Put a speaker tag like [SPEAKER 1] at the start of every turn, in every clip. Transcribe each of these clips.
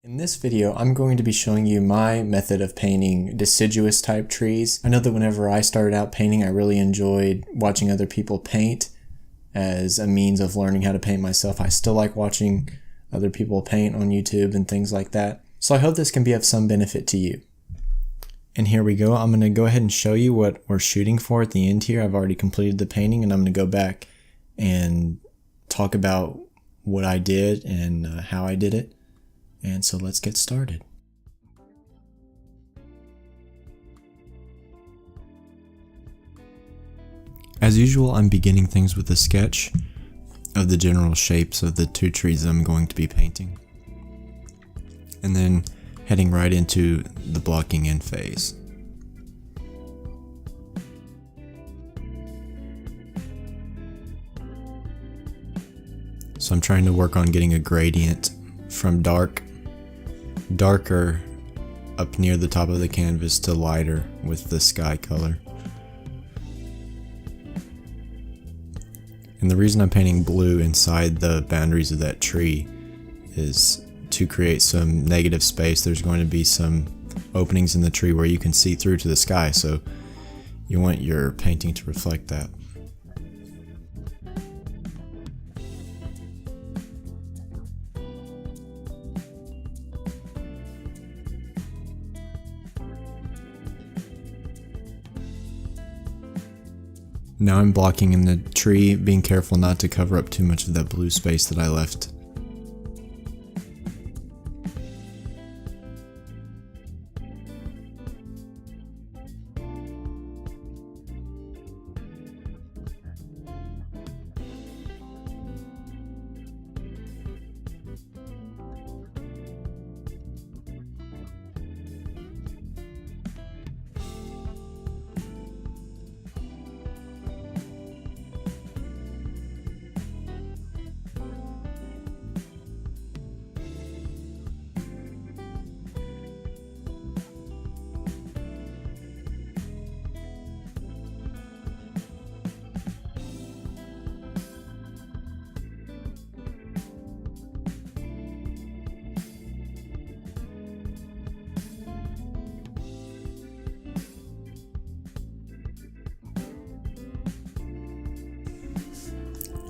[SPEAKER 1] In this video, I'm going to be showing you my method of painting deciduous type trees. I know that whenever I started out painting, I really enjoyed watching other people paint as a means of learning how to paint myself. I still like watching other people paint on YouTube and things like that. So I hope this can be of some benefit to you. And here we go. I'm going to go ahead and show you what we're shooting for at the end here. I've already completed the painting and I'm going to go back and talk about what I did and how I did it. And so let's get started. As usual, I'm beginning things with a sketch of the general shapes of the two trees I'm going to be painting, and then heading right into the blocking in phase. So I'm trying to work on getting a gradient from darker up near the top of the canvas to lighter with the sky color. And the reason I'm painting blue inside the boundaries of that tree is to create some negative space. There's going to be some openings in the tree where you can see through to the sky, so you want your painting to reflect that. Now I'm blocking in the tree, being careful not to cover up too much of that blue space that I left.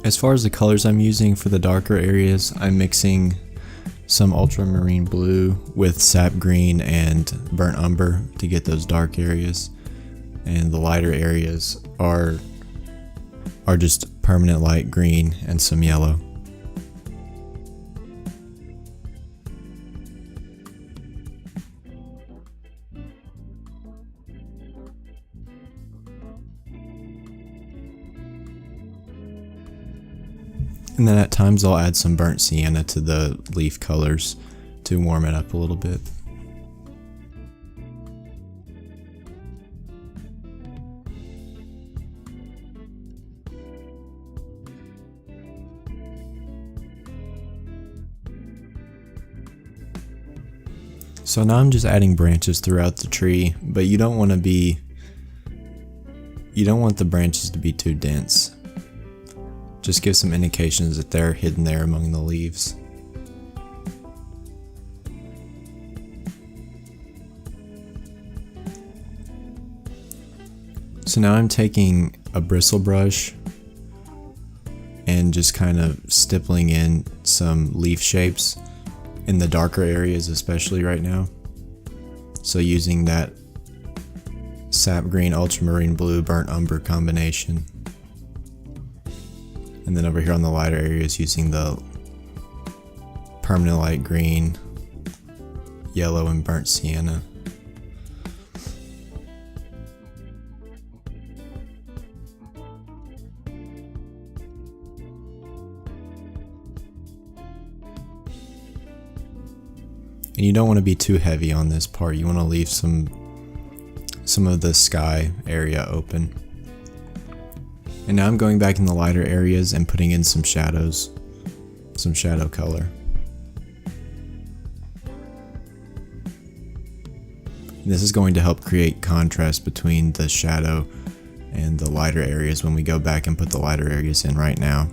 [SPEAKER 1] As far as the colors I'm using for the darker areas, I'm mixing some ultramarine blue with sap green and burnt umber to get those dark areas, and the lighter areas are just permanent light green and some yellow. And then at times I'll add some burnt sienna to the leaf colors to warm it up a little bit. So now I'm just adding branches throughout the tree, but you don't want the branches to be too dense. Just give some indications that they're hidden there among the leaves. So now I'm taking a bristle brush and just kind of stippling in some leaf shapes in the darker areas, especially right now. So using that sap green, ultramarine blue, burnt umber combination. And then over here on the lighter areas using the permanent light green, yellow, and burnt sienna. And you don't want to be too heavy on this part. You want to leave some of the sky area open. And now I'm going back in the lighter areas and putting in some shadows, some shadow color. And this is going to help create contrast between the shadow and the lighter areas when we go back and put the lighter areas in right now.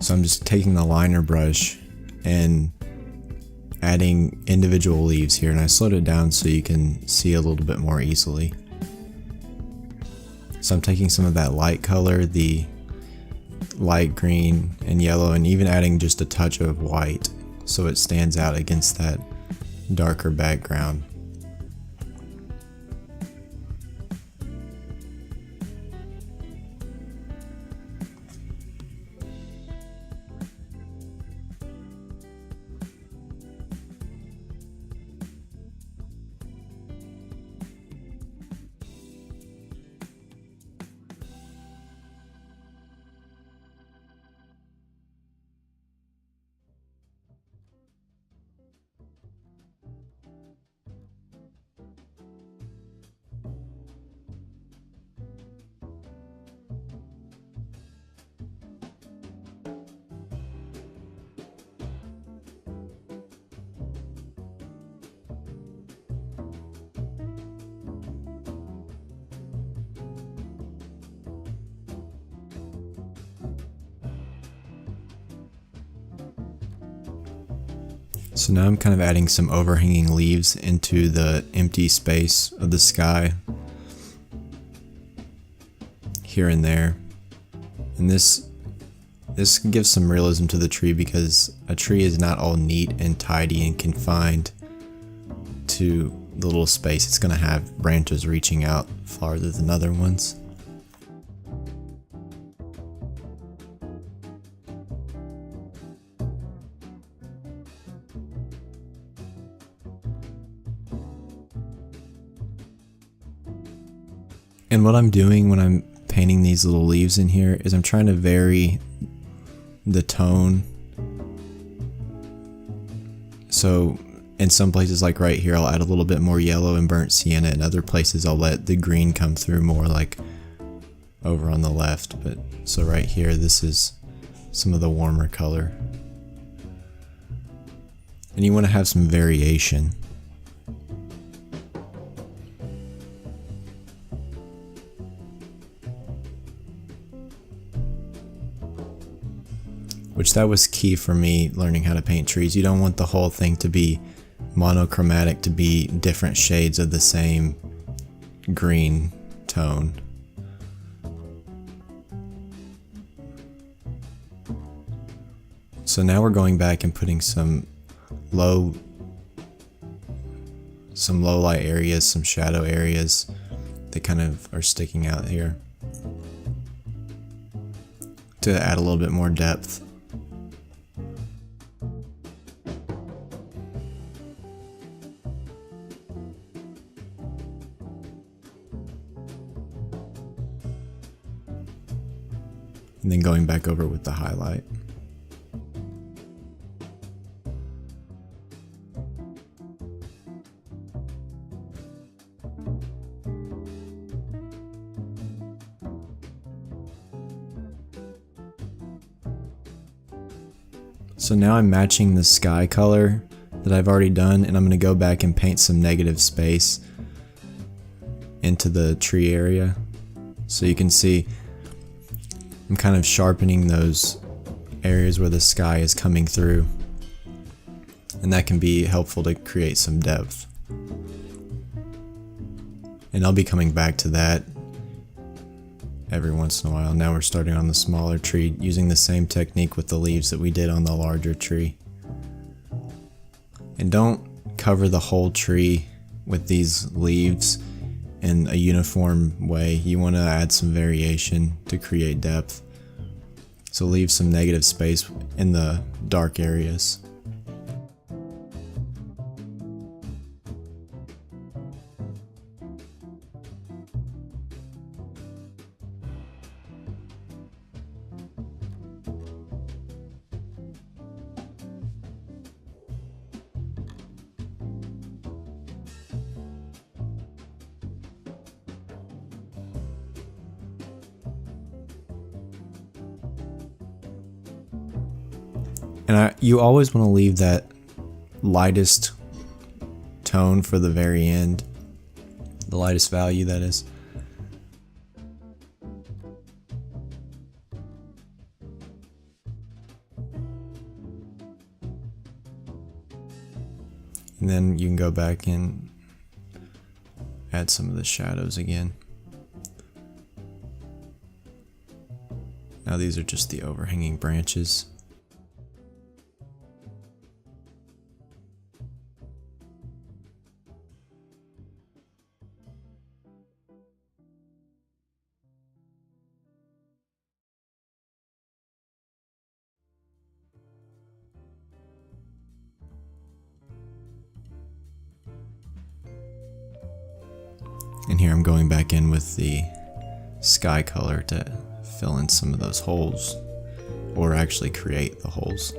[SPEAKER 1] So I'm just taking the liner brush and adding individual leaves here, and I slowed it down so you can see a little bit more easily. So I'm taking some of that light color, the light green and yellow, and even adding just a touch of white so it stands out against that darker background. So now I'm kind of adding some overhanging leaves into the empty space of the sky here and there. And this gives some realism to the tree, because a tree is not all neat and tidy and confined to the little space. It's going to have branches reaching out farther than other ones. And what I'm doing when I'm painting these little leaves in here is I'm trying to vary the tone. So in some places, like right here, I'll add a little bit more yellow and burnt sienna. In other places, I'll let the green come through more, like over on the left. But so right here, this is some of the warmer color. And you want to have some variation. Which that was key for me learning how to paint trees. You don't want the whole thing to be monochromatic, to be different shades of the same green tone. So now we're going back and putting some low light areas, some shadow areas that kind of are sticking out here to add a little bit more depth. And then going back over with the highlight. So now I'm matching the sky color that I've already done, and I'm going to go back and paint some negative space into the tree area. So you can see I'm kind of sharpening those areas where the sky is coming through, and that can be helpful to create some depth. And I'll be coming back to that every once in a while. Now we're starting on the smaller tree, using the same technique with the leaves that we did on the larger tree. And don't cover the whole tree with these leaves in a uniform way. You want to add some variation to create depth. So leave some negative space in the dark areas. And you always want to leave that lightest tone for the very end, the lightest value, that is. And then you can go back and add some of the shadows again. Now these are just the overhanging branches. And here I'm going back in with the sky color to fill in some of those holes, or actually create the holes.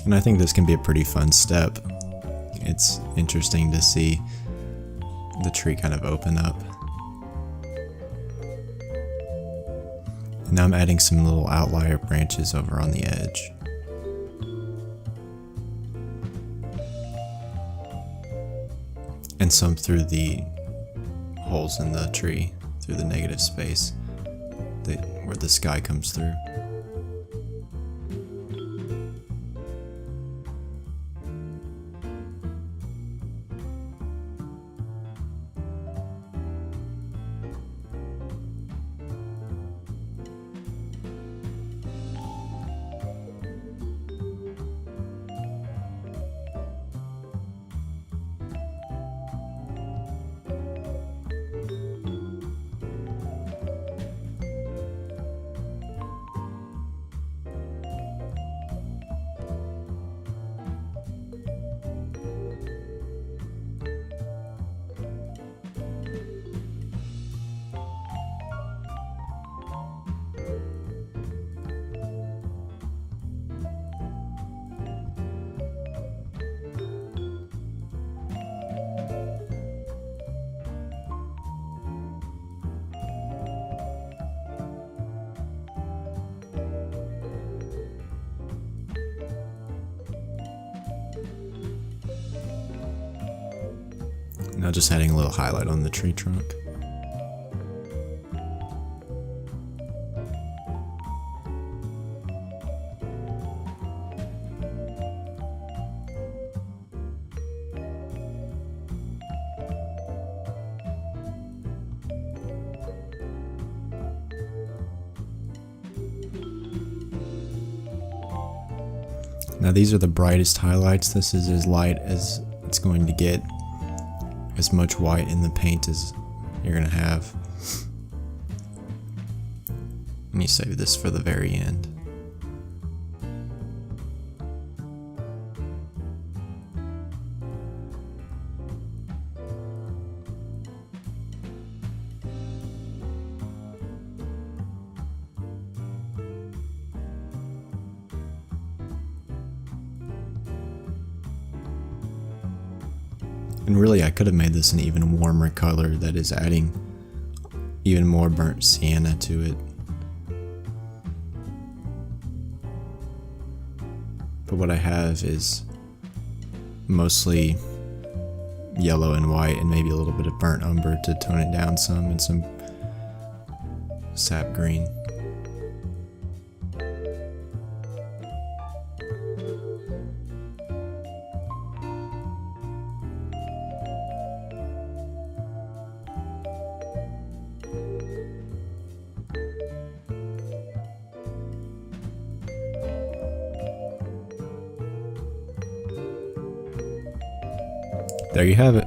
[SPEAKER 1] And I think this can be a pretty fun step. It's interesting to see the tree kind of open up. And now I'm adding some little outlier branches over on the edge. And some through the holes in the tree, through the negative space where the sky comes through. Now just adding a little highlight on the tree trunk. Now these are the brightest highlights. This is as light as it's going to get. As much white in the paint as you're gonna have. Let me save this for the very end. And really, I could have made this an even warmer color that is adding even more burnt sienna to it. But what I have is mostly yellow and white and maybe a little bit of burnt umber to tone it down some, and some sap green. There you have it.